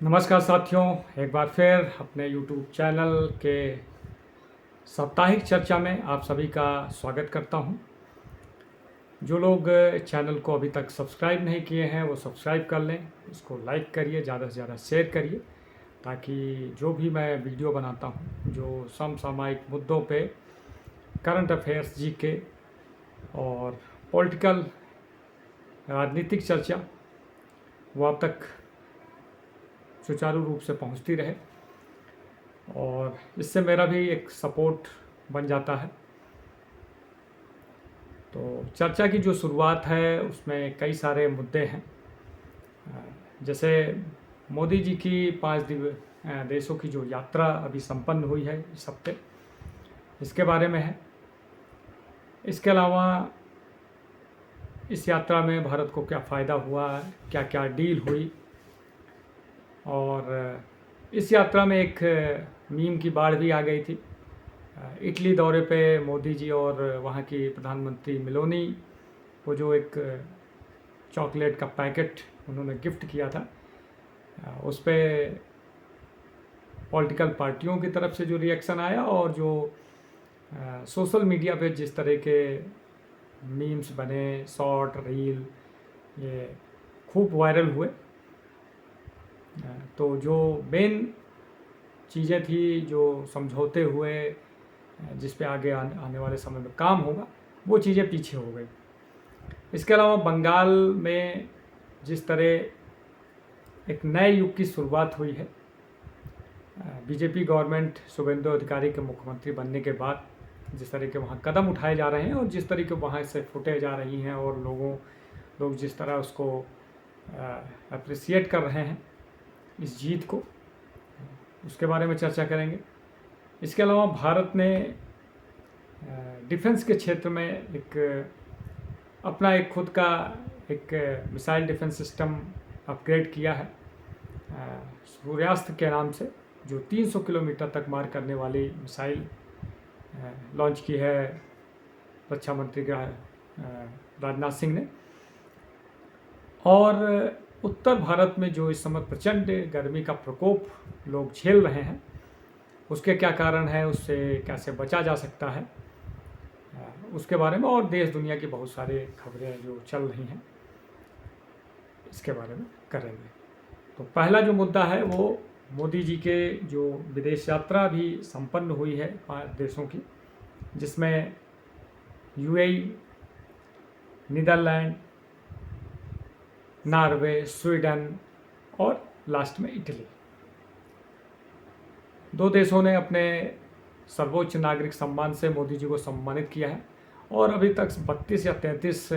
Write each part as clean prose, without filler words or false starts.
नमस्कार साथियों, एक बार फिर अपने YouTube चैनल के साप्ताहिक चर्चा में आप सभी का स्वागत करता हूं। जो लोग चैनल को अभी तक सब्सक्राइब नहीं किए हैं वो सब्सक्राइब कर लें, इसको लाइक करिए, ज़्यादा से ज़्यादा शेयर करिए ताकि जो भी मैं वीडियो बनाता हूं, जो समसामयिक मुद्दों पे करंट अफेयर्स, जीके और पॉलिटिकल राजनीतिक चर्चा वो आप तक सुचारू रूप से पहुंचती रहे और इससे मेरा भी एक सपोर्ट बन जाता है। तो चर्चा की जो शुरुआत है उसमें कई सारे मुद्दे हैं। जैसे मोदी जी की 5 देशों की जो यात्रा अभी संपन्न हुई है इस हफ्ते, इसके बारे में है। इसके अलावा इस यात्रा में भारत को क्या फ़ायदा हुआ, क्या क्या डील हुई, और इस यात्रा में एक मीम की बाढ़ भी आ गई थी। इटली दौरे पे मोदी जी और वहाँ की प्रधानमंत्री मेलोनी को जो एक चॉकलेट का पैकेट उन्होंने गिफ्ट किया था, उस पर पॉलिटिकल पार्टियों की तरफ से जो रिएक्शन आया और जो सोशल मीडिया पे जिस तरह के मीम्स बने, शॉर्ट रील, ये खूब वायरल हुए। तो जो मेन चीज़ें थी, जो समझौते हुए, जिस पे आगे आने वाले समय में काम होगा, वो चीज़ें पीछे हो गई। इसके अलावा बंगाल में जिस तरह एक नए युग की शुरुआत हुई है, बीजेपी गवर्नमेंट शुभेंदु अधिकारी के मुख्यमंत्री बनने के बाद जिस तरह के वहाँ कदम उठाए जा रहे हैं और जिस तरीके वहाँ से फुटेज आ रही हैं और लोग जिस तरह उसको अप्रिसिएट कर रहे हैं इस जीत को, उसके बारे में चर्चा करेंगे। इसके अलावा भारत ने डिफेंस के क्षेत्र में अपना एक खुद का एक मिसाइल डिफेंस सिस्टम अपग्रेड किया है, सूर्यास्त्र के नाम से, जो 300 किलोमीटर तक मार करने वाली मिसाइल लॉन्च की है रक्षा मंत्री राजनाथ सिंह ने। और उत्तर भारत में जो इस समय प्रचंड गर्मी का प्रकोप लोग झेल रहे हैं, उसके क्या कारण है, उससे कैसे बचा जा सकता है, उसके बारे में, और देश दुनिया की बहुत सारी खबरें जो चल रही हैं इसके बारे में करेंगे। तो पहला जो मुद्दा है वो मोदी जी के जो विदेश यात्रा भी संपन्न हुई है 5 देशों की, जिसमें यूएई, नीदरलैंड, नॉर्वे, स्वीडन और लास्ट में इटली। 2 देशों ने अपने सर्वोच्च नागरिक सम्मान से मोदी जी को सम्मानित किया है और अभी तक 32 या 33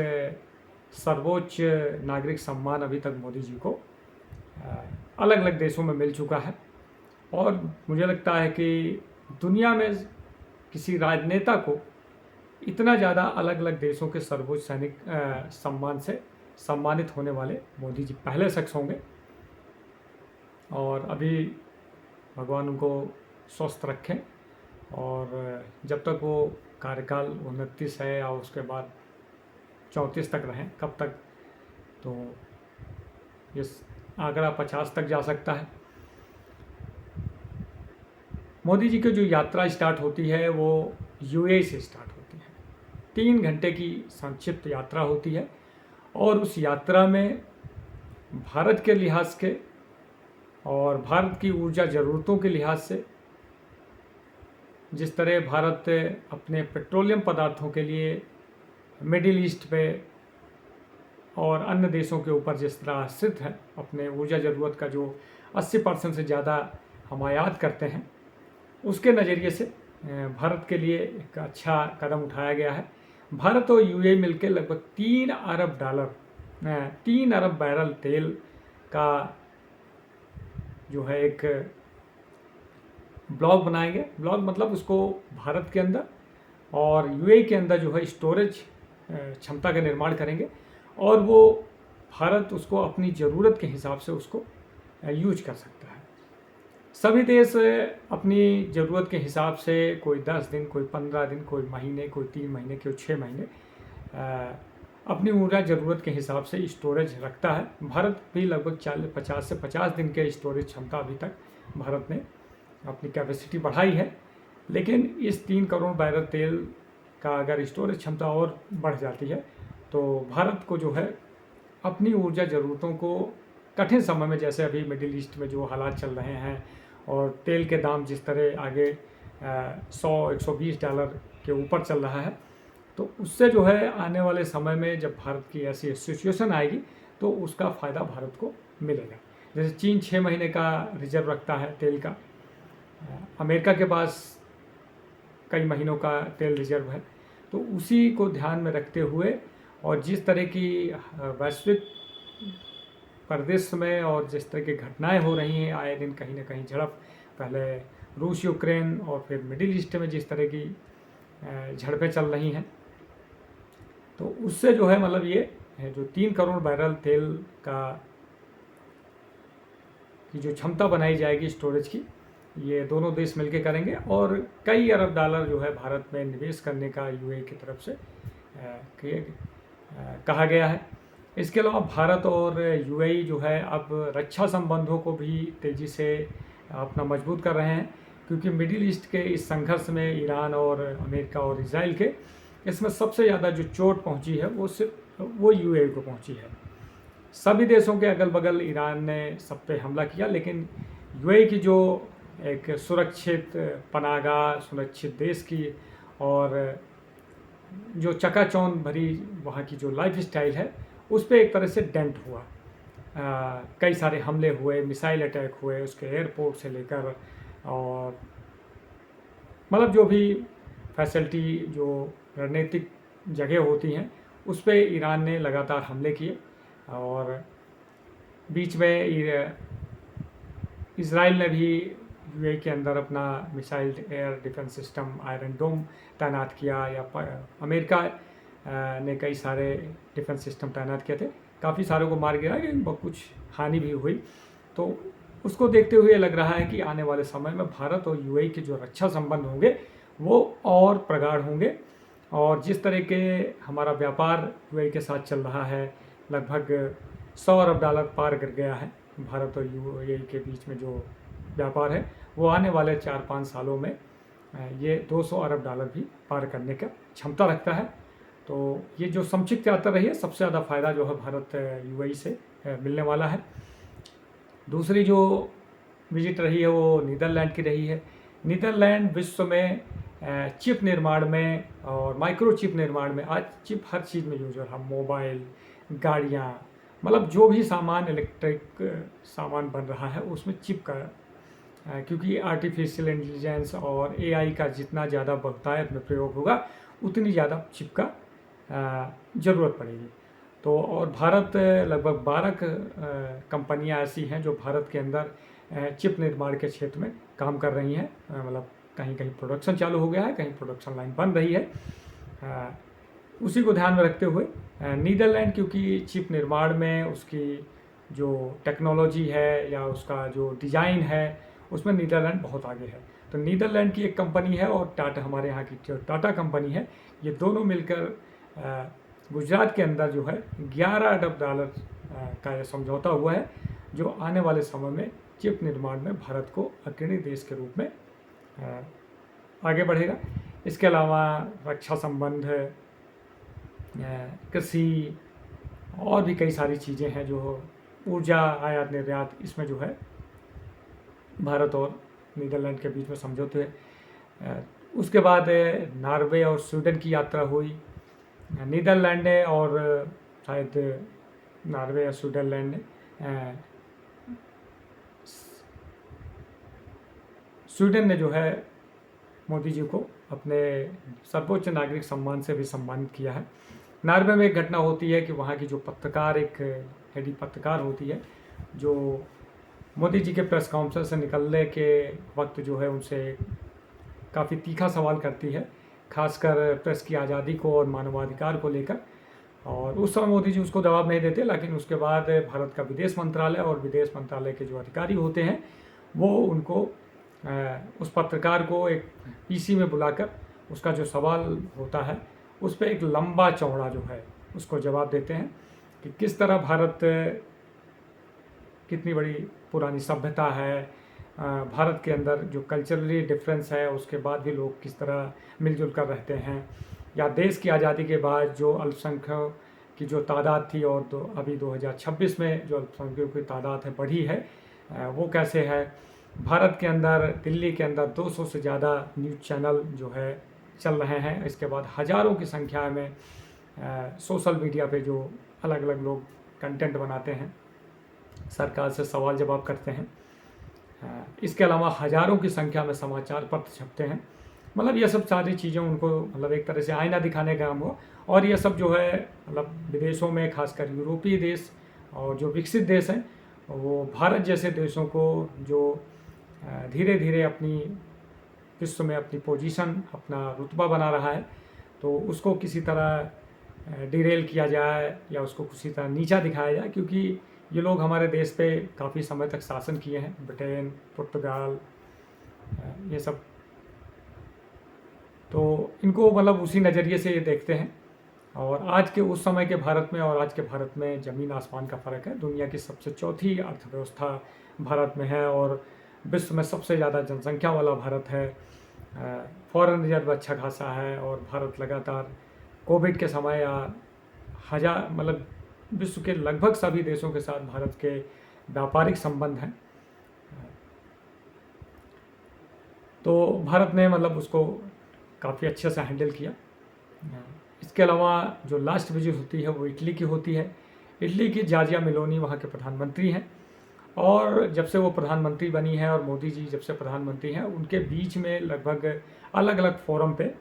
सर्वोच्च नागरिक सम्मान अभी तक मोदी जी को अलग अलग देशों में मिल चुका है। और मुझे लगता है कि दुनिया में किसी राजनेता को इतना ज़्यादा अलग अलग देशों के सर्वोच्च सैनिक सम्मान से सम्मानित होने वाले मोदी जी पहले शख्स होंगे। और अभी भगवान उनको स्वस्थ रखें और जब तक वो कार्यकाल 29 है या उसके बाद 34 तक रहें, कब तक, तो ये आंकड़ा 50 तक जा सकता है। मोदी जी की जो यात्रा स्टार्ट होती है वो यूएई से स्टार्ट होती है। 3 घंटे की संक्षिप्त यात्रा होती है और उस यात्रा में भारत के लिहाज के और भारत की ऊर्जा ज़रूरतों के लिहाज से, जिस तरह भारत अपने पेट्रोलियम पदार्थों के लिए मिडिल ईस्ट पे और अन्य देशों के ऊपर जिस तरह आश्रित है, अपने ऊर्जा ज़रूरत का जो 80% से ज़्यादा हम आयात करते हैं, उसके नज़रिए से भारत के लिए एक अच्छा कदम उठाया गया है। भारत और यूएई मिलकर लगभग $3 अरब 3 अरब बैरल तेल का जो है एक ब्लॉक बनाएंगे। ब्लॉक मतलब उसको भारत के अंदर और यूएई के अंदर जो है स्टोरेज क्षमता का निर्माण करेंगे और वो भारत उसको अपनी ज़रूरत के हिसाब से उसको यूज कर सकता है। सभी देश अपनी ज़रूरत के हिसाब से, कोई 10 दिन, कोई 15 दिन, कोई महीने, कोई 3 महीने, कोई 6 महीने अपनी ऊर्जा ज़रूरत के हिसाब से स्टोरेज रखता है। भारत भी लगभग 50 से 50 दिन के स्टोरेज क्षमता अभी तक भारत ने अपनी कैपेसिटी बढ़ाई है। लेकिन इस 3 करोड़ बैरल तेल का अगर स्टोरेज क्षमता और बढ़ जाती है तो भारत को जो है अपनी ऊर्जा ज़रूरतों को कठिन समय में, जैसे अभी मिडिल ईस्ट में जो हालात चल रहे हैं और तेल के दाम जिस तरह आगे 100-120 डॉलर के ऊपर चल रहा है, तो उससे जो है आने वाले समय में जब भारत की ऐसी सिचुएशन आएगी तो उसका फ़ायदा भारत को मिलेगा। जैसे चीन 6 महीने का रिजर्व रखता है तेल का, अमेरिका के पास कई महीनों का तेल रिजर्व है। तो उसी को ध्यान में रखते हुए और जिस तरह की वैश्विक परिदृश्य में और जिस तरह की घटनाएं हो रही हैं, आए दिन कहीं ना कहीं झड़प, पहले रूस यूक्रेन और फिर मिडिल ईस्ट में जिस तरह की झड़पें चल रही हैं, तो उससे जो है मतलब ये जो 3 करोड़ बैरल तेल का की जो क्षमता बनाई जाएगी स्टोरेज की, ये दोनों देश मिलकर करेंगे और कई अरब डॉलर जो है भारत में निवेश करने का यूएई की तरफ से कहा गया है। इसके अलावा भारत और यूएई जो है अब रक्षा संबंधों को भी तेज़ी से अपना मजबूत कर रहे हैं, क्योंकि मिडिल ईस्ट के इस संघर्ष में ईरान और अमेरिका और इजराइल के इसमें सबसे ज़्यादा जो चोट पहुंची है वो यूएई को पहुंची है। सभी देशों के अगल बगल ईरान ने सब पे हमला किया, लेकिन यूएई की जो एक सुरक्षित पनाहगाह, सुरक्षित देश की और जो चकाचौंध भरी वहाँ की जो लाइफ स्टाइल है, उस पर एक तरह से डेंट हुआ। कई सारे हमले हुए, मिसाइल अटैक हुए उसके एयरपोर्ट से लेकर, और मतलब जो भी फैसिलिटी जो रणनीतिक जगह होती हैं उस पर ईरान ने लगातार हमले किए। और बीच में इजराइल ने भी यूएई के अंदर अपना missile air defence system Iron Dome तैनात किया, या अमेरिका ने कई सारे डिफेंस सिस्टम तैनात किए थे। काफ़ी सारों को मार गिराया, लेकिन बहुत कुछ हानि भी हुई। तो उसको देखते हुए लग रहा है कि आने वाले समय में भारत और यूएई के जो रक्षा संबंध होंगे वो और प्रगाढ़ होंगे। और जिस तरह के हमारा व्यापार यूएई के साथ चल रहा है, लगभग 100 अरब डॉलर पार कर गया है भारत और यूएई के बीच में जो व्यापार है, वो आने वाले 4-5 सालों में ये 200 अरब डॉलर भी पार करने का क्षमता रखता है। तो ये जो संक्षिप्त यात्रा रही है, सबसे ज़्यादा फ़ायदा जो है भारत यूएई से मिलने वाला है। दूसरी जो विजिट रही है वो नीदरलैंड की रही है। नीदरलैंड विश्व में चिप निर्माण में और माइक्रो चिप निर्माण में, आज चिप हर चीज़ में यूज हो रहा है, मोबाइल, गाड़ियाँ, मतलब जो भी सामान इलेक्ट्रिक सामान बन रहा है उसमें चिप का, क्योंकि आर्टिफिशियल इंटेलिजेंस और एआई का जितना ज़्यादा बहुतायत में प्रयोग होगा उतनी ज़्यादा चिप का ज़रूरत पड़ेगी। तो और भारत लगभग 12 कंपनियां ऐसी हैं जो भारत के अंदर चिप निर्माण के क्षेत्र में काम कर रही हैं। मतलब कहीं कहीं प्रोडक्शन चालू हो गया है, कहीं प्रोडक्शन लाइन बन रही है। उसी को ध्यान में रखते हुए नीदरलैंड, क्योंकि चिप निर्माण में उसकी जो टेक्नोलॉजी है या उसका जो डिज़ाइन है उसमें नीदरलैंड बहुत आगे है। तो नीदरलैंड की एक कंपनी है और टाटा, हमारे यहाँ की जो टाटा कंपनी है, ये दोनों मिलकर गुजरात के अंदर जो है 11 अरब डॉलर का यह समझौता हुआ है, जो आने वाले समय में चिप निर्माण में भारत को अग्रणी देश के रूप में आगे बढ़ेगा। इसके अलावा रक्षा संबंध, कृषि और भी कई सारी चीज़ें हैं, जो ऊर्जा आयात निर्यात, इसमें जो है भारत और नीदरलैंड के बीच में समझौते हैं। उसके बाद नॉर्वे और स्वीडन की यात्रा हुई। नीदरलैंड ने और शायद नॉर्वे या स्विट्ज़रलैंड ने, स्वीडन ने जो है मोदी जी को अपने सर्वोच्च नागरिक सम्मान से भी सम्मानित किया है। नॉर्वे में एक घटना होती है कि वहाँ की जो पत्रकार, एक लेडी पत्रकार होती है, जो मोदी जी के प्रेस कॉन्फ्रेंस से निकलने के वक्त जो है उनसे काफ़ी तीखा सवाल करती है, खासकर प्रेस की आज़ादी को और मानवाधिकार को लेकर। और उस समय मोदी जी उसको जवाब नहीं देते, लेकिन उसके बाद भारत का विदेश मंत्रालय और विदेश मंत्रालय के जो अधिकारी होते हैं वो उनको उस पत्रकार को एक पीसी में बुलाकर उसका जो सवाल होता है उस पर एक लंबा चौड़ा जो है उसको जवाब देते हैं कि किस तरह भारत कितनी बड़ी पुरानी सभ्यता है, भारत के अंदर जो कल्चरली डिफरेंस है उसके बाद भी लोग किस तरह मिलजुल कर रहते हैं, या देश की आज़ादी के बाद जो अल्पसंख्यकों की जो तादाद थी और अभी 2026 में जो अल्पसंख्यकों की तादाद है बढ़ी है, वो कैसे है। भारत के अंदर, दिल्ली के अंदर 200 से ज़्यादा न्यूज़ चैनल जो है चल रहे हैं। इसके बाद हज़ारों की संख्या में सोशल मीडिया पे जो अलग अलग लोग कंटेंट बनाते हैं, सरकार से सवाल जवाब करते हैं। इसके अलावा हज़ारों की संख्या में समाचार पत्र छपते हैं। मतलब ये सब सारी चीज़ें उनको मतलब एक तरह से आईना दिखाने का काम हुआ। और ये सब जो है मतलब विदेशों में, खासकर यूरोपीय देश और जो विकसित देश हैं, वो भारत जैसे देशों को जो धीरे धीरे अपनी विश्व में अपनी पोजीशन, अपना रुतबा बना रहा है, तो उसको किसी तरह डिरेल किया जाए या उसको किसी तरह नीचा दिखाया जाए, क्योंकि ये लोग हमारे देश पे काफ़ी समय तक शासन किए हैं। ब्रिटेन, पुर्तगाल, ये सब, तो इनको मतलब उसी नज़रिए से ये देखते हैं। और आज के उस समय के भारत में और आज के भारत में ज़मीन आसमान का फ़र्क है। दुनिया की सबसे चौथी अर्थव्यवस्था भारत में है और विश्व में सबसे ज़्यादा जनसंख्या वाला भारत है। फॉरेन रिजर्व अच्छा खासा है और भारत लगातार कोविड के समय मतलब विश्व के लगभग सभी देशों के साथ भारत के व्यापारिक संबंध हैं। तो भारत ने मतलब उसको काफ़ी अच्छे से हैंडल किया। इसके अलावा जो लास्ट विजिट होती है वो इटली की होती है। इटली की जॉर्जिया मेलोनी वहाँ के प्रधानमंत्री हैं, और जब से वो प्रधानमंत्री बनी है और मोदी जी जब से प्रधानमंत्री हैं, उनके बीच में लगभग अलग अलग फोरम पे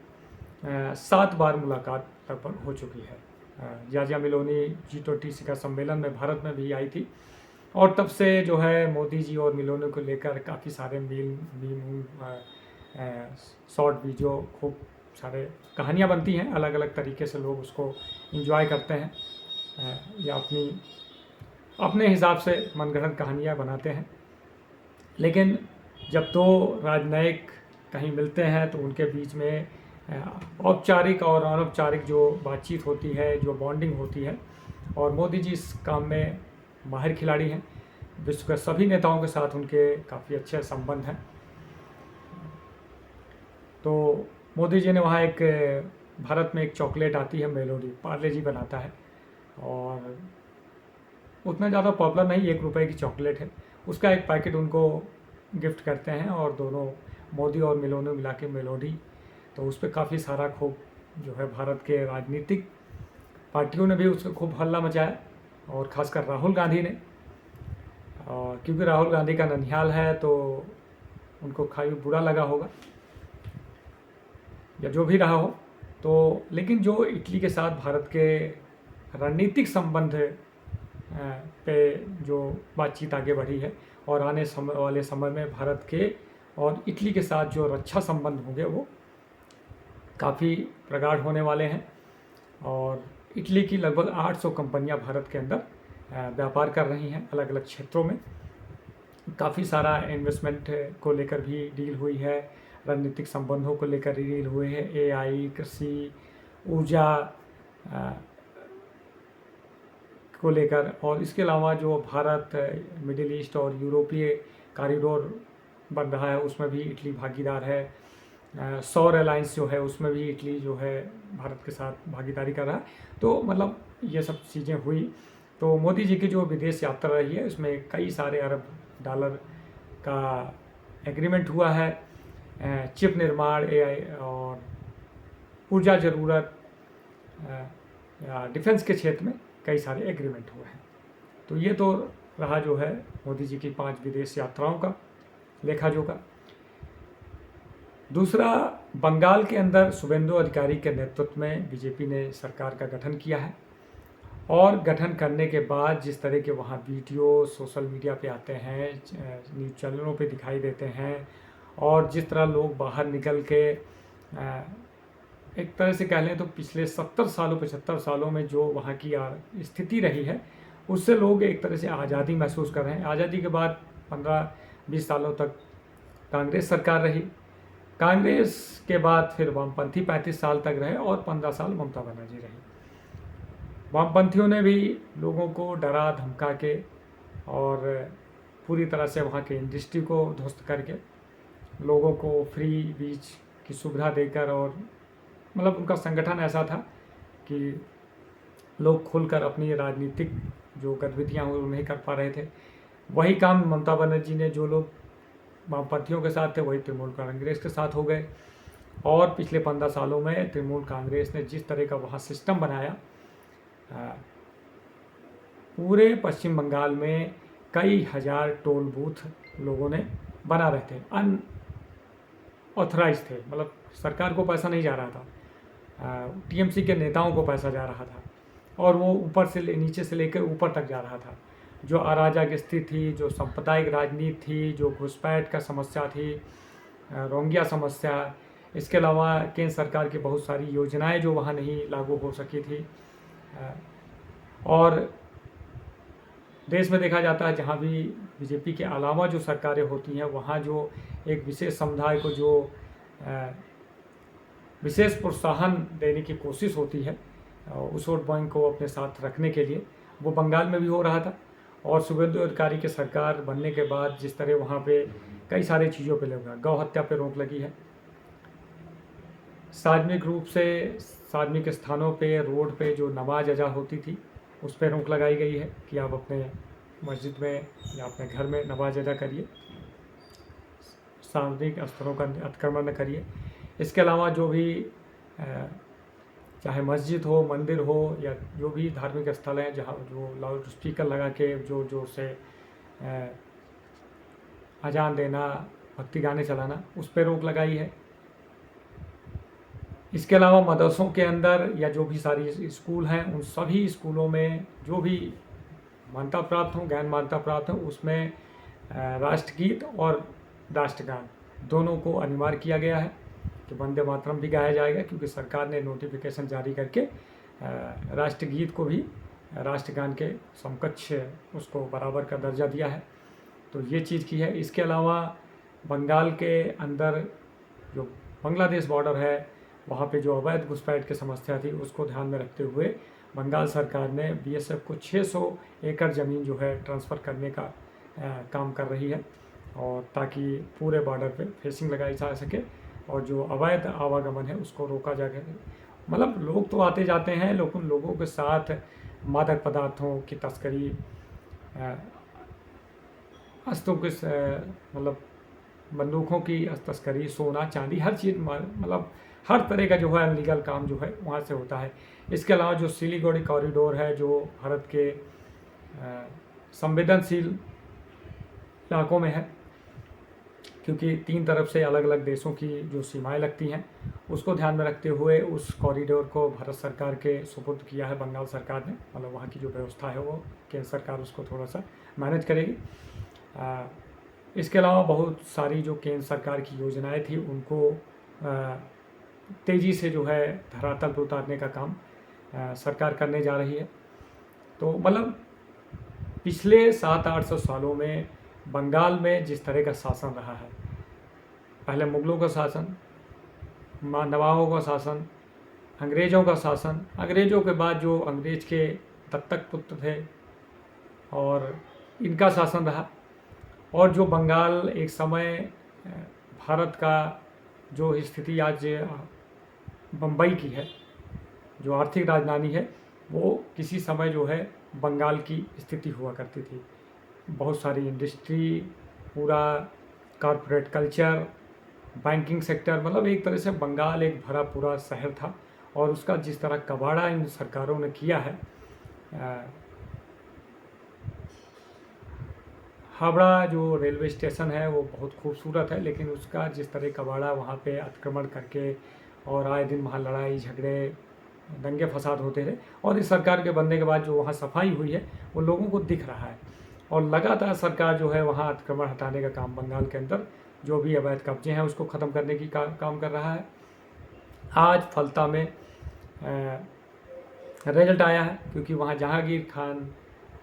7 बार मुलाकात लगभग हो चुकी है। जॉर्जिया मेलोनी G20 शिखर सम्मेलन में भारत में भी आई थी, और तब से जो है मोदी जी और मेलोनी को लेकर काफ़ी सारे मीम शॉर्ट वीडियो, खूब सारे कहानियाँ बनती हैं। अलग अलग तरीके से लोग उसको एंजॉय करते हैं या अपने हिसाब से मनगढ़ंत कहानियाँ बनाते हैं। लेकिन जब दो राजनयिक कहीं मिलते हैं तो उनके बीच में औपचारिक और अनौपचारिक जो बातचीत होती है, जो बॉन्डिंग होती है, और मोदी जी इस काम में माहिर खिलाड़ी हैं। विश्व के सभी नेताओं के साथ उनके काफ़ी अच्छे संबंध हैं। तो मोदी जी ने वहाँ भारत में एक चॉकलेट आती है मेलोडी, पार्ले जी बनाता है, और उतना ज़्यादा पॉपुलर नहीं, 1 रुपए की चॉकलेट है। उसका एक पैकेट उनको गिफ्ट करते हैं, और दोनों मोदी और मेलोनी मिला के मेलोडी, तो उस पर काफ़ी सारा खूब जो है भारत के राजनीतिक पार्टियों ने भी उसका खूब हल्ला मचाया, और ख़ासकर राहुल गांधी ने। और क्योंकि राहुल गांधी का ननिहाल है तो उनको काफ़ी बुरा लगा होगा, या जो भी रहा हो। तो लेकिन जो इटली के साथ भारत के रणनीतिक संबंध पे जो बातचीत आगे बढ़ी है, और आने वाले समय में भारत के और इटली के साथ जो रक्षा संबंध होंगे वो काफ़ी प्रगाढ़ होने वाले हैं। और इटली की लगभग 800 कंपनियां भारत के अंदर व्यापार कर रही हैं अलग अलग क्षेत्रों में। काफ़ी सारा इन्वेस्टमेंट को लेकर भी डील हुई है, रणनीतिक संबंधों को लेकर डील हुए हैं, AI, कृषि, ऊर्जा को लेकर। और इसके अलावा जो भारत मिडिल ईस्ट और यूरोपीय कॉरिडोर बन रहा है उसमें भी इटली भागीदार है। सौर अलायंस जो है उसमें भी इटली जो है भारत के साथ भागीदारी कर रहा है। तो मतलब ये सब चीज़ें हुई। तो मोदी जी की जो विदेश यात्रा रही है उसमें कई सारे अरब डॉलर का एग्रीमेंट हुआ है। चिप निर्माण, AI और ऊर्जा ज़रूरत या डिफेंस के क्षेत्र में कई सारे एग्रीमेंट हुए हैं। तो ये तो रहा जो है मोदी जी की 5 विदेश यात्राओं का लेखा जोखा। दूसरा, बंगाल के अंदर शुभेंदु अधिकारी के नेतृत्व में बीजेपी ने सरकार का गठन किया है, और गठन करने के बाद जिस तरह के वहाँ वीडियो सोशल मीडिया पे आते हैं, न्यूज़ चैनलों पे दिखाई देते हैं, और जिस तरह लोग बाहर निकल के एक तरह से कह लें तो पिछले 70 सालों 75 सालों में जो वहाँ की स्थिति रही है उससे लोग एक तरह से आज़ादी महसूस कर रहे हैं। आज़ादी के बाद 15-20 सालों तक कांग्रेस सरकार रही, कांग्रेस के बाद फिर वामपंथी 35 साल तक रहे, और 15 साल ममता बनर्जी रही। वामपंथियों ने भी लोगों को डरा धमका के और पूरी तरह से वहाँ के इंडस्ट्री को ध्वस्त करके लोगों को फ्री बीज की सुविधा देकर, और मतलब उनका संगठन ऐसा था कि लोग खुलकर अपनी राजनीतिक जो गतिविधियाँ वो नहीं कर पा रहे थे। वही काम ममता बनर्जी ने, जो लोग वामपंथियों के साथ थे वही तृणमूल कांग्रेस के साथ हो गए। और पिछले 15 सालों में तृणमूल कांग्रेस ने जिस तरह का वहाँ सिस्टम बनाया, पूरे पश्चिम बंगाल में कई हज़ार टोल बूथ लोगों ने बना रहे थे, अनऑथराइज थे, मतलब सरकार को पैसा नहीं जा रहा था, टीएमसी के नेताओं को पैसा जा रहा था, और वो ऊपर से नीचे से लेकर ऊपर तक जा रहा था। जो अराजक स्थिति थी, जो सांप्रदायिक राजनीति थी, जो घुसपैठ का समस्या थी, रोंगिया समस्या, इसके अलावा केंद्र सरकार की बहुत सारी योजनाएं जो वहाँ नहीं लागू हो सकी थी। और देश में देखा जाता है जहाँ भी बीजेपी के अलावा जो सरकारें होती हैं, वहाँ जो एक विशेष समुदाय को जो विशेष प्रोत्साहन देने की कोशिश होती है उस वोट बैंक को अपने साथ रखने के लिए, वो बंगाल में भी हो रहा था। और शुभेंदु अधिकारी की सरकार बनने के बाद जिस तरह वहाँ पे कई सारी चीज़ों पे लगा, गौ हत्या पे रोक लगी है, सार्वजनिक रूप से सार्वजनिक स्थानों पे, रोड पे जो नमाज अदा होती थी उस पर रोक लगाई गई है कि आप अपने मस्जिद में या अपने घर में नमाज अदा करिए, सार्वजनिक स्थलों का अतिक्रमण न करिए। इसके अलावा जो भी चाहे मस्जिद हो, मंदिर हो, या जो भी धार्मिक स्थल हैं जहाँ जो लाउड स्पीकर लगा के जो से अजान देना, भक्ति गाने चलाना, उस पर रोक लगाई है। इसके अलावा मदरसों के अंदर या जो भी सारी स्कूल हैं, उन सभी स्कूलों में जो भी मान्यता प्राप्त हो, ज्ञान मान्यता प्राप्त हो, उसमें राष्ट्रगीत और राष्ट्रगान दोनों को अनिवार्य किया गया है कि वंदे मातरम भी गाया जाएगा, क्योंकि सरकार ने नोटिफिकेशन जारी करके राष्ट्रगीत को भी राष्ट्रगान के समकक्ष उसको बराबर का दर्जा दिया है। तो ये चीज़ की है। इसके अलावा बंगाल के अंदर जो बांग्लादेश बॉर्डर है, वहाँ पे जो अवैध घुसपैठ की समस्या थी उसको ध्यान में रखते हुए बंगाल सरकार ने बीएसएफ को 600 एकड़ ज़मीन जो है ट्रांसफ़र करने का काम कर रही है, और ताकि पूरे बॉर्डर पे फेंसिंग लगाई जा सके और जो अवैध आवागमन है उसको रोका जा सके। मतलब लोग तो आते जाते हैं, लेकिन लोगों के साथ मादक पदार्थों की तस्करी, अस्त्रों की मतलब बंदूकों की तस्करी, सोना चांदी, हर चीज़, मतलब हर तरह का जो है अनलीगल काम जो है वहाँ से होता है। इसके अलावा जो सिलीगुड़ी कॉरिडोर है, जो भारत के संवेदनशील इलाकों में है, क्योंकि 3 तरफ से अलग अलग देशों की जो सीमाएं लगती हैं, उसको ध्यान में रखते हुए उस कॉरिडोर को भारत सरकार के सुपुर्द किया है बंगाल सरकार ने। मतलब वहाँ की जो व्यवस्था है वो केंद्र सरकार उसको थोड़ा सा मैनेज करेगी। इसके अलावा बहुत सारी जो केंद्र सरकार की योजनाएं थी उनको तेज़ी से जो है धरातल पर उतारने का काम सरकार करने जा रही है। तो मतलब पिछले 700-800 सालों में बंगाल में जिस तरह का शासन रहा है, पहले मुगलों का शासन, नवाबों का शासन, अंग्रेज़ों का शासन, अंग्रेज़ों के बाद जो अंग्रेज के दत्तक पुत्र थे और इनका शासन रहा, और जो बंगाल एक समय भारत का जो स्थिति आज बम्बई की है, जो आर्थिक राजधानी है, वो किसी समय जो है बंगाल की स्थिति हुआ करती थी। बहुत सारी इंडस्ट्री, पूरा कॉरपोरेट कल्चर, बैंकिंग सेक्टर, मतलब एक तरह से बंगाल एक भरा पूरा शहर था। और उसका जिस तरह कबाड़ा इन सरकारों ने किया है, हावड़ा जो रेलवे स्टेशन है वो बहुत खूबसूरत है, लेकिन उसका जिस तरह कबाड़ा वहाँ पे अतिक्रमण करके और आए दिन वहाँ लड़ाई झगड़े, दंगे फसाद होते थे, और इस सरकार के बनने के बाद जो वहाँ सफाई हुई है वो लोगों को दिख रहा है। और लगातार सरकार जो है वहाँ अतिक्रमण हटाने का काम, बंगाल के अंदर जो भी अवैध कब्जे हैं उसको ख़त्म करने की काम कर रहा है। आज फलता में रिजल्ट आया है, क्योंकि वहाँ जहांगीर खान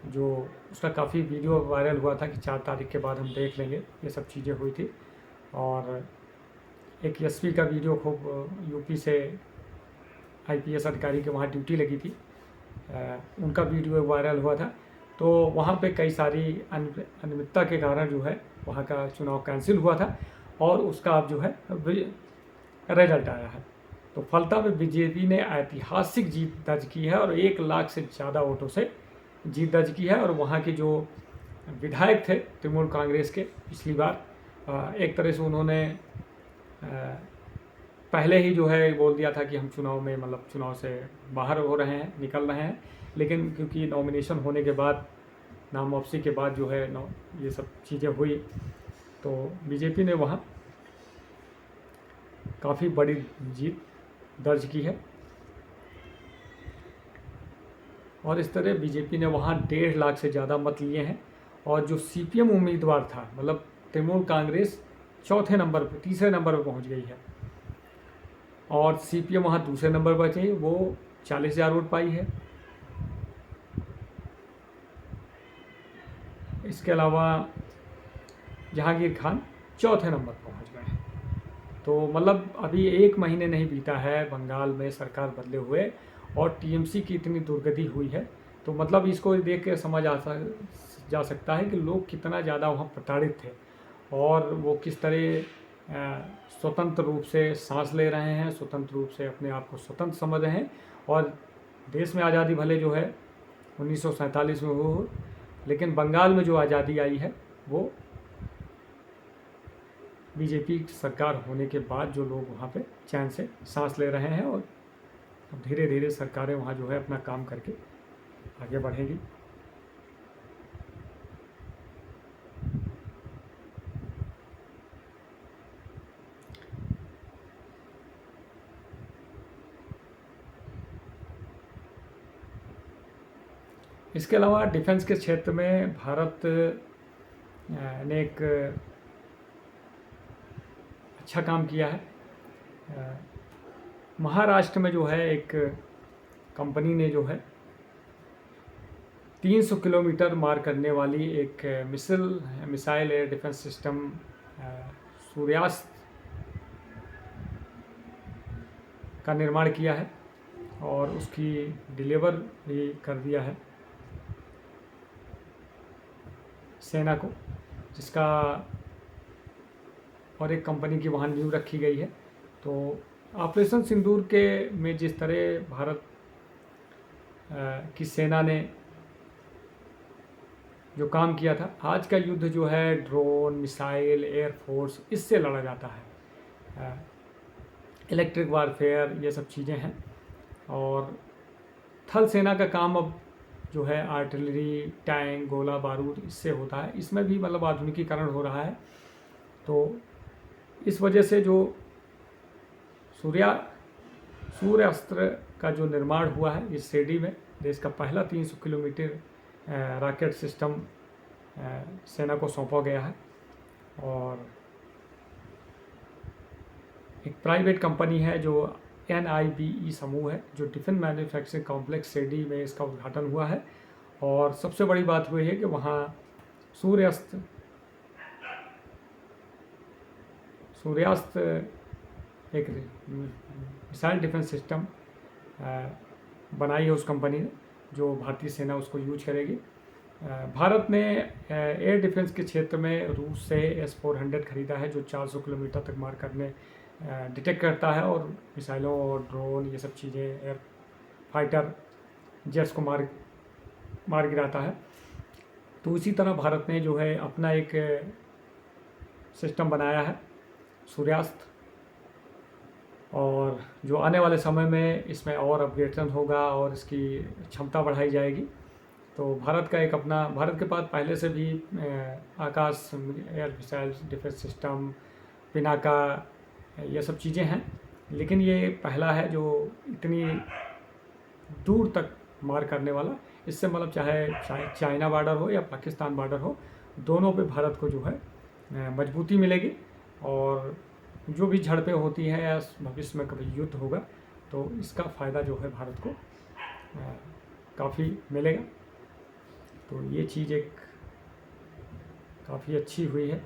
जो उसका काफ़ी वीडियो वायरल हुआ था कि 4 तारीख के बाद हम देख लेंगे, ये सब चीज़ें हुई थी। और एक एसपी का वीडियो खूब यूपी से आईपीएस अधिकारी के वहाँ ड्यूटी लगी थी, उनका वीडियो वायरल हुआ था। तो वहाँ पे कई सारी अनियमितता के कारण जो है वहाँ का चुनाव कैंसिल हुआ था और उसका अब जो है रिजल्ट आया है। तो फलता में बीजेपी ने ऐतिहासिक जीत दर्ज की है और 1 लाख से ज़्यादा वोटों से जीत दर्ज की है। और वहाँ के जो विधायक थे तृणमूल कांग्रेस के, पिछली बार एक तरह से उन्होंने पहले ही जो है बोल दिया था कि हम चुनाव में मतलब चुनाव से बाहर हो रहे हैं, निकल रहे हैं। लेकिन क्योंकि नॉमिनेशन होने के बाद, नाम वापसी के बाद जो है ये सब चीज़ें हुई, तो बीजेपी ने वहाँ काफ़ी बड़ी जीत दर्ज की है। और इस तरह बीजेपी ने वहाँ 1.5 लाख से ज़्यादा मत लिए हैं। और जो सीपीएम उम्मीदवार था, मतलब तृणमूल कांग्रेस तीसरे नंबर पर पहुँच गई है और सीपीएम वहाँ दूसरे नंबर पर थी, वो 40,000 वोट पाई है। इसके अलावा जहांगीर खान चौथे नंबर पर पहुँच गए हैं। तो मतलब अभी 1 महीने नहीं बीता है बंगाल में सरकार बदले हुए और टीएमसी की इतनी दुर्गति हुई है। तो मतलब इसको देख के समझ जा सकता है कि लोग कितना ज़्यादा वहाँ प्रताड़ित थे और वो किस तरह स्वतंत्र रूप से सांस ले रहे हैं, स्वतंत्र रूप से अपने आप को स्वतंत्र समझ रहे हैं। और देश में आज़ादी भले जो है 1947 में हो, लेकिन बंगाल में जो आज़ादी आई है वो बीजेपी सरकार होने के बाद जो लोग वहाँ पे चैन से सांस ले रहे हैं। और अब धीरे धीरे सरकारें वहाँ जो है अपना काम करके आगे बढ़ेंगी। इसके अलावा डिफेंस के क्षेत्र में भारत ने एक अच्छा काम किया है। महाराष्ट्र में जो है एक कंपनी ने जो है 300 किलोमीटर मार करने वाली एक मिसाइल एयर डिफेंस सिस्टम सूर्यास्त का निर्माण किया है और उसकी डिलीवर भी कर दिया है सेना को, जिसका और एक कंपनी की वहाँ नींव रखी गई है। तो ऑपरेशन सिंदूर के में जिस तरह भारत की सेना ने जो काम किया था, आज का युद्ध जो है ड्रोन, मिसाइल, एयरफोर्स, इससे लड़ा जाता है। इलेक्ट्रिक वारफेयर, ये सब चीज़ें हैं। और थल सेना का काम अब जो है आर्टिलरी, टैंक, गोला बारूद, इससे होता है। इसमें भी मतलब आधुनिकीकरण हो रहा है। तो इस वजह से जो सूर्य अस्त्र का जो निर्माण हुआ है इस शिरडी में, देश का पहला 300 किलोमीटर रॉकेट सिस्टम सेना को सौंपा गया है। और एक प्राइवेट कंपनी है जो NIBE समूह है, जो डिफेंस मैन्युफैक्चरिंग कॉम्प्लेक्स शिरडी में इसका उद्घाटन हुआ है। और सबसे बड़ी बात हुई है कि वहाँ सूर्यास्त एक मिसाइल डिफेंस सिस्टम बनाई है उस कंपनी ने, जो भारतीय सेना उसको यूज करेगी। भारत ने एयर डिफेंस के क्षेत्र में रूस से S-400 खरीदा है, जो 400 किलोमीटर तक मार करने डिटेक्ट करता है और मिसाइलों और ड्रोन, ये सब चीज़ें, एयर फाइटर जेट्स को मार गिराता है। तो इसी तरह भारत ने जो है अपना एक सिस्टम बनाया है सूर्यास्त, और जो आने वाले समय में इसमें और अपग्रेडेशन होगा और इसकी क्षमता बढ़ाई जाएगी। तो भारत के पास पहले से भी Akash air missile defence system, Pinaka, ये सब चीज़ें हैं। लेकिन ये पहला है जो इतनी दूर तक मार करने वाला। इससे मतलब चाहे चाइना बॉर्डर हो या पाकिस्तान बॉर्डर हो, दोनों पे भारत को जो है मजबूती मिलेगी। और जो भी झड़पें होती हैं या भविष्य में कभी युद्ध होगा, तो इसका फ़ायदा जो है भारत को काफ़ी मिलेगा। तो ये चीज़ एक काफ़ी अच्छी हुई है।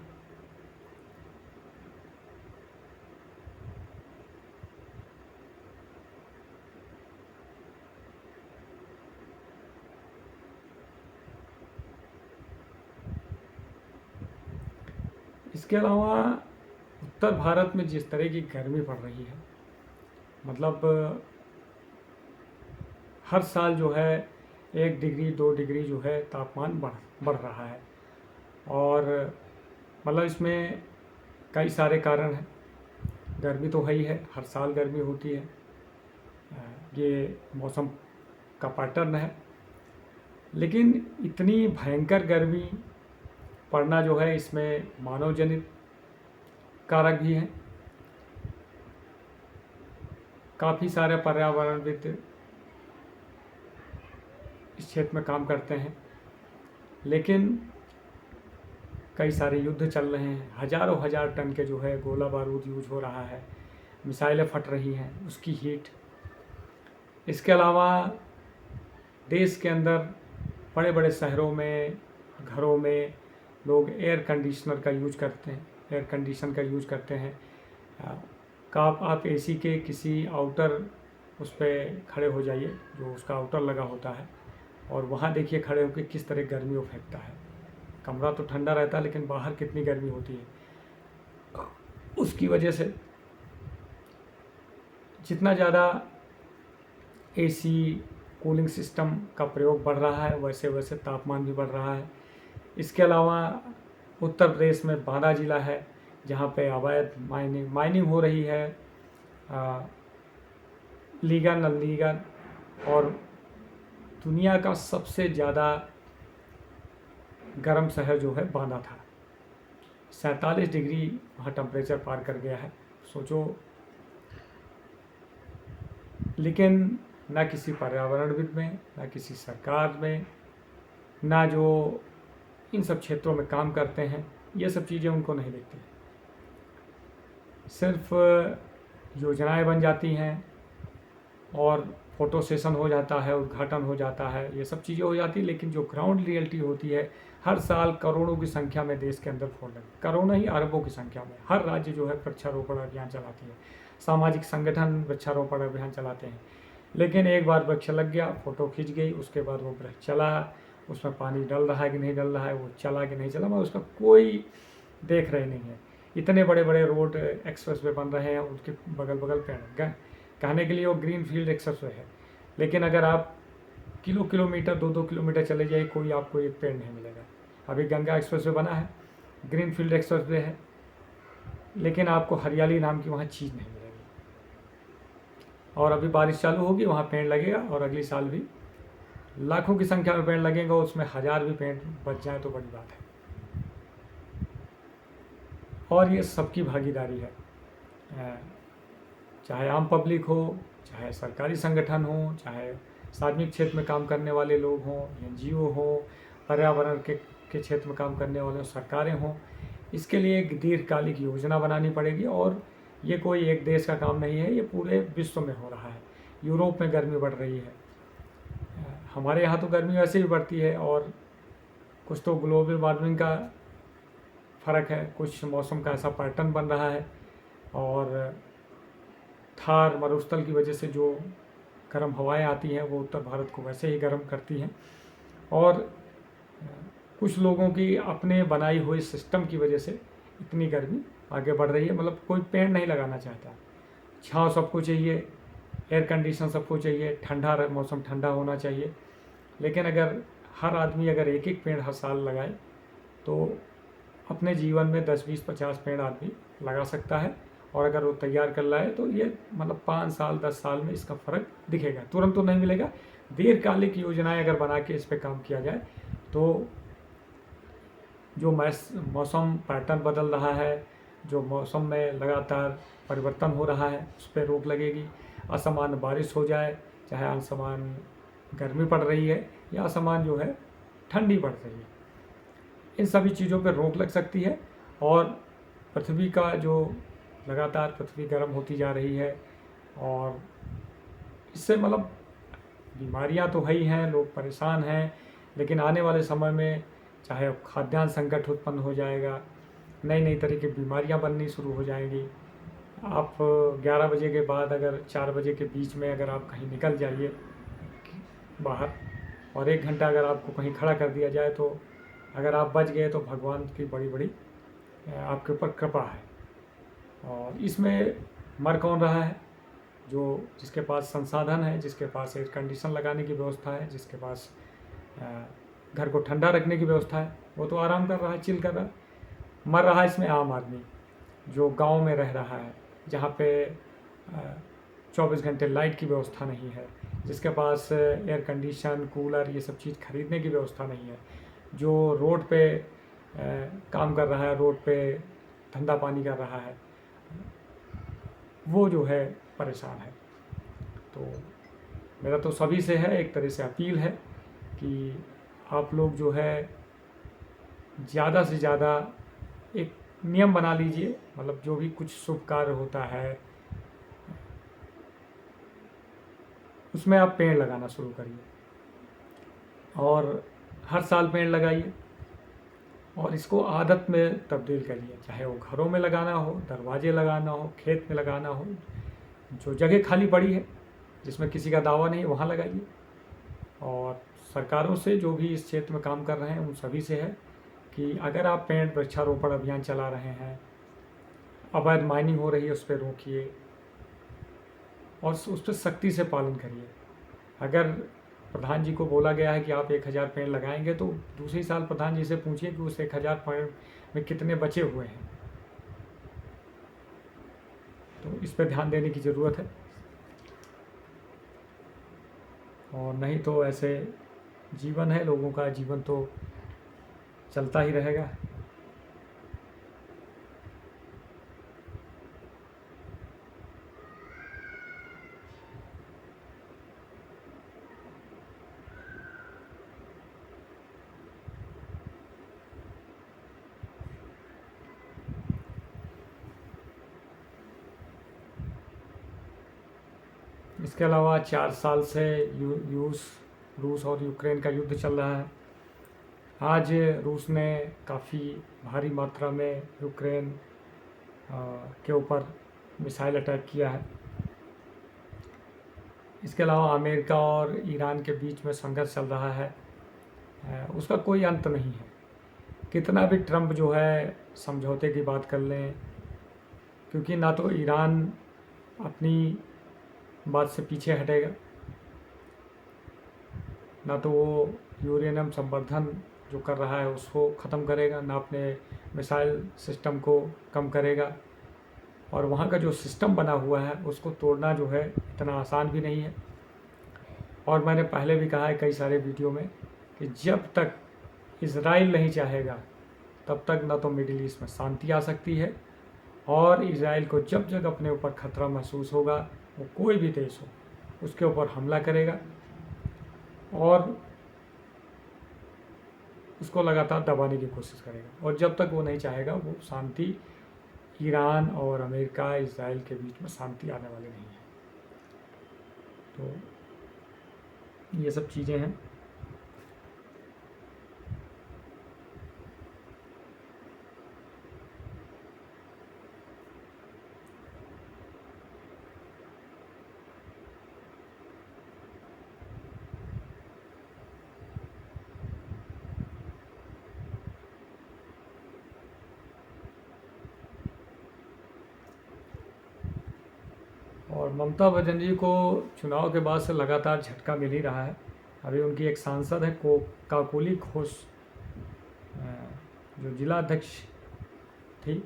इसके अलावा उत्तर भारत में जिस तरह की गर्मी पड़ रही है, मतलब हर साल जो है 1 डिग्री 2 डिग्री जो है तापमान बढ़ रहा है। और मतलब इसमें कई सारे कारण हैं। गर्मी तो है ही है, हर साल गर्मी होती है, ये मौसम का पैटर्न है। लेकिन इतनी भयंकर गर्मी पड़ना जो है, इसमें मानव जनित कारक भी हैं। काफ़ी सारे पर्यावरणविद इस क्षेत्र में काम करते हैं, लेकिन कई सारे युद्ध चल रहे हैं, हज़ारों हज़ार टन के जो है गोला बारूद यूज हो रहा है, मिसाइलें फट रही हैं, उसकी हीट। इसके अलावा देश के अंदर बड़े बड़े शहरों में, घरों में लोग एयर कंडीशनर का यूज करते हैं, एयर कंडीशन का यूज करते हैं। आप एसी के किसी आउटर उस पर खड़े हो जाइए, जो उसका आउटर लगा होता है, और वहाँ देखिए खड़े होकर किस तरह गर्मी वो फेंकता है। कमरा तो ठंडा रहता है, लेकिन बाहर कितनी गर्मी होती है। उसकी वजह से जितना ज़्यादा एसी कूलिंग सिस्टम का प्रयोग बढ़ रहा है, वैसे वैसे तापमान भी बढ़ रहा है। इसके अलावा उत्तर प्रदेश में बांदा जिला है, जहाँ पे अवैध माइनिंग हो रही है, लीगल अनलीगल। और दुनिया का सबसे ज़्यादा गर्म शहर जो है बांदा था, 47 डिग्री वहाँ टेम्परेचर पार कर गया है, सोचो। लेकिन ना किसी पर्यावरणविद में, ना किसी सरकार में, ना जो इन सब क्षेत्रों में काम करते हैं, ये सब चीज़ें उनको नहीं दिखती। सिर्फ योजनाएं बन जाती हैं और फोटो सेशन हो जाता है, उद्घाटन हो जाता है, ये सब चीज़ें हो जाती, लेकिन जो ग्राउंड रियलिटी होती है, हर साल करोड़ों की संख्या में देश के अंदर फूल लगे, करोड़ों ही अरबों की संख्या में हर राज्य जो है वृक्षारोपण अभियान चलाती है, सामाजिक संगठन वृक्षारोपण अभियान चलाते हैं। लेकिन एक बार वृक्ष लग गया, फोटो खींच गई, उसके बाद वो वृक्ष चला, उसमें पानी डल रहा है कि नहीं डल रहा है, वो चला कि नहीं चला, मगर उसका कोई देख रहे नहीं है। इतने बड़े बड़े रोड एक्सप्रेस वे बन रहे हैं, उसके बगल बगल पेड़, कहने के लिए वो ग्रीन फील्ड एक्सप्रेस वे है, लेकिन अगर आप किलोमीटर 2-2 किलोमीटर चले जाइए, कोई आपको एक पेड़ नहीं मिलेगा। अभी गंगा एक्सप्रेस वे बना है, ग्रीन फील्ड एक्सप्रेस वे है, लेकिन आपको हरियाली नाम की वहाँ चीज़ नहीं मिलेगी। और अभी बारिश चालू होगी, वहाँ पेड़ लगेगा, और अगले साल भी लाखों की संख्या में पेड़ लगेंगे, उसमें 1000 भी पेड़ बच जाए तो बड़ी बात है। और ये सबकी भागीदारी है, चाहे आम पब्लिक हो, चाहे सरकारी संगठन हो, चाहे सार्वजनिक क्षेत्र में काम करने वाले लोग हों, NGO हो, पर्यावरण के क्षेत्र में काम करने वाले सरकारें हों। इसके लिए एक दीर्घकालिक योजना बनानी पड़ेगी, और ये कोई एक देश का काम नहीं है, ये पूरे विश्व में हो रहा है। यूरोप में गर्मी बढ़ रही है, हमारे यहाँ तो गर्मी वैसे भी बढ़ती है, और कुछ तो ग्लोबल वार्मिंग का फ़र्क है, कुछ मौसम का ऐसा पैटर्न बन रहा है, और थार मरुस्थल की वजह से जो गर्म हवाएं आती हैं वो उत्तर भारत को वैसे ही गर्म करती हैं, और कुछ लोगों की अपने बनाई हुई सिस्टम की वजह से इतनी गर्मी आगे बढ़ रही है। मतलब कोई पेड़ नहीं लगाना चाहता, छाँव सबको चाहिए, एयर कंडीशन सबको चाहिए, ठंडा मौसम ठंडा होना चाहिए, लेकिन अगर हर आदमी अगर एक एक पेड़ हर साल लगाए तो अपने जीवन में 10, 20, 50 पेड़ आदमी लगा सकता है। और अगर वो तैयार कर लाए तो ये मतलब 5 साल 10 साल में इसका फ़र्क दिखेगा, तुरंत तो नहीं मिलेगा। दीर्घकालिक योजनाएं अगर बना के इस पर काम किया जाए तो जो मौसम पैटर्न बदल रहा है, जो मौसम में लगातार परिवर्तन हो रहा है, उस पर रोक लगेगी। असामान्य बारिश हो जाए, चाहे असमान गर्मी पड़ रही है या असमान जो है ठंडी पड़ रही है, इन सभी चीज़ों पर रोक लग सकती है। और पृथ्वी का जो लगातार पृथ्वी गर्म होती जा रही है, और इससे मतलब बीमारियां तो है ही हैं, लोग परेशान हैं, लेकिन आने वाले समय में चाहे खाद्यान्न संकट उत्पन्न हो जाएगा, नई नई तरह की बीमारियां बननी शुरू हो जाएंगी। आप 11 बजे के बाद अगर 4 बजे के बीच में अगर आप कहीं निकल जाइए बाहर, और 1 घंटा अगर आपको कहीं खड़ा कर दिया जाए, तो अगर आप बच गए तो भगवान की बड़ी बड़ी आपके ऊपर कृपा है। और इसमें मर कौन रहा है? जो जिसके पास संसाधन है, जिसके पास एयर कंडीशन लगाने की व्यवस्था है, जिसके पास घर को ठंडा रखने की व्यवस्था है, वो तो आराम कर रहा है, चिल कर रहा है। मर रहा है इसमें आम आदमी, जो गांव में रह रहा है, जहाँ पे 24 घंटे लाइट की व्यवस्था नहीं है, जिसके पास एयर कंडीशन, कूलर, ये सब चीज़ खरीदने की व्यवस्था नहीं है, जो रोड पे काम कर रहा है, रोड पे धंधा पानी कर रहा है, वो जो है परेशान है। तो मेरा तो सभी से है, एक तरह से अपील है कि आप लोग जो है ज़्यादा से ज़्यादा एक नियम बना लीजिए, मतलब जो भी कुछ शुभ कार्य होता है उसमें आप पेड़ लगाना शुरू करिए, और हर साल पेड़ लगाइए, और इसको आदत में तब्दील करिए। चाहे वो घरों में लगाना हो, दरवाजे लगाना हो, खेत में लगाना हो, जो जगह खाली पड़ी है जिसमें किसी का दावा नहीं, वहाँ लगाइए। और सरकारों से, जो भी इस क्षेत्र में काम कर रहे हैं, उन सभी से है कि अगर आप पेड़ वृक्षारोपण अभियान चला रहे हैं, अवैध माइनिंग हो रही है, उस पर रोकिए और उस पर सख्ती से पालन करिए। अगर प्रधान जी को बोला गया है कि आप 1000 पेड़ लगाएंगे, तो दूसरे साल प्रधान जी से पूछिए कि उस 1000 पेड़ में कितने बचे हुए हैं। तो इस पर ध्यान देने की ज़रूरत है, और नहीं तो ऐसे जीवन है, लोगों का जीवन तो चलता ही रहेगा। इसके अलावा 4 साल से रूस और यूक्रेन का युद्ध चल रहा है। आज रूस ने काफ़ी भारी मात्रा में यूक्रेन के ऊपर मिसाइल अटैक किया है। इसके अलावा अमेरिका और ईरान के बीच में संघर्ष चल रहा है, उसका कोई अंत नहीं है। कितना भी ट्रंप जो है समझौते की बात कर लें, क्योंकि ना तो ईरान अपनी बात से पीछे हटेगा, ना तो वो यूरेनियम संवर्धन जो कर रहा है उसको ख़त्म करेगा, ना अपने मिसाइल सिस्टम को कम करेगा, और वहाँ का जो सिस्टम बना हुआ है उसको तोड़ना जो है इतना आसान भी नहीं है। और मैंने पहले भी कहा है कई सारे वीडियो में कि जब तक इज़राइल नहीं चाहेगा तब तक ना तो मिडिल ईस्ट में शांति आ सकती है, और इज़राइल को जब जब अपने ऊपर ख़तरा महसूस होगा, वो कोई भी देश हो, उसके ऊपर हमला करेगा और उसको लगातार दबाने की कोशिश करेगा। और जब तक वो नहीं चाहेगा, वो शांति, ईरान और अमेरिका, इज़राइल के बीच में शांति आने वाली नहीं है। तो ये सब चीज़ें हैं। और ममता बनर्जी को चुनाव के बाद से लगातार झटका मिल ही रहा है। अभी उनकी एक सांसद है काकोली घोष, जो जिला अध्यक्ष थी,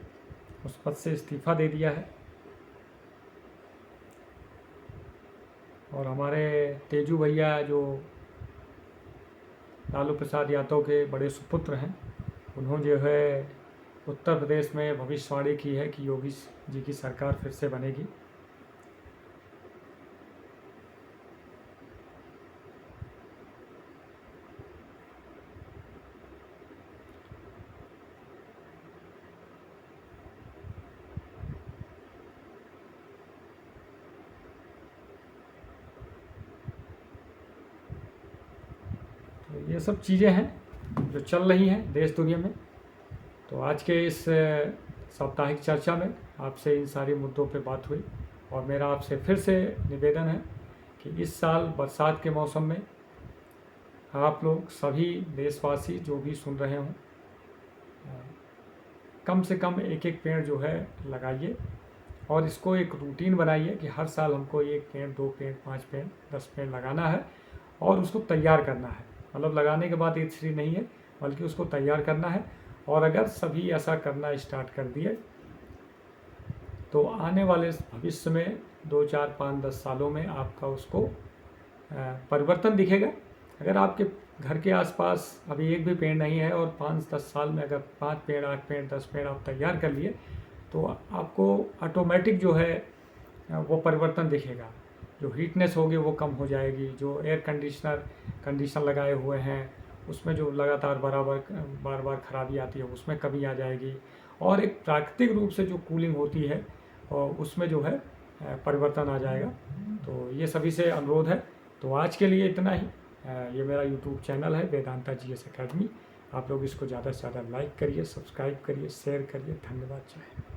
उस पद से इस्तीफा दे दिया है। और हमारे तेजू भैया, जो लालू प्रसाद यादव के बड़े सुपुत्र हैं, उन्होंने जो है उत्तर प्रदेश में भविष्यवाणी की है कि योगी जी की सरकार फिर से बनेगी। तो ये सब चीज़ें हैं जो चल रही हैं देश दुनिया में। तो आज के इस साप्ताहिक चर्चा में आपसे इन सारे मुद्दों पे बात हुई, और मेरा आपसे फिर से निवेदन है कि इस साल बरसात के मौसम में आप लोग सभी देशवासी जो भी सुन रहे हों, कम से कम एक एक पेड़ जो है लगाइए और इसको एक रूटीन बनाइए कि हर साल हमको 1 पेड़, 2 पेड़, 5 पेड़, 10 पेड़ लगाना है और उसको तैयार करना है। मतलब लगाने के बाद ईर्ष्या नहीं है, बल्कि उसको तैयार करना है। और अगर सभी ऐसा करना स्टार्ट कर दिए तो आने वाले भविष्य में 2, 4, 5, 10 सालों में आपका उसको परिवर्तन दिखेगा। अगर आपके घर के आसपास अभी एक भी पेड़ नहीं है और 5-10 साल में अगर 5 पेड़, 8 पेड़, 10 पेड़ आप तैयार कर लिए तो आपको ऑटोमेटिक जो है वो परिवर्तन दिखेगा। जो हीटनेस होगी वो कम हो जाएगी। जो एयर कंडीशनर लगाए हुए हैं उसमें जो लगातार बार बार खराबी आती है उसमें कमी आ जाएगी। और एक प्राकृतिक रूप से जो कूलिंग होती है और उसमें जो है परिवर्तन आ जाएगा। तो ये सभी से अनुरोध है। तो आज के लिए इतना ही। ये मेरा यूट्यूब चैनल है वेदांता GS अकेडमी। आप लोग इसको ज़्यादा से ज़्यादा लाइक करिए, सब्सक्राइब करिए, शेयर करिए। धन्यवाद। जय हिंद।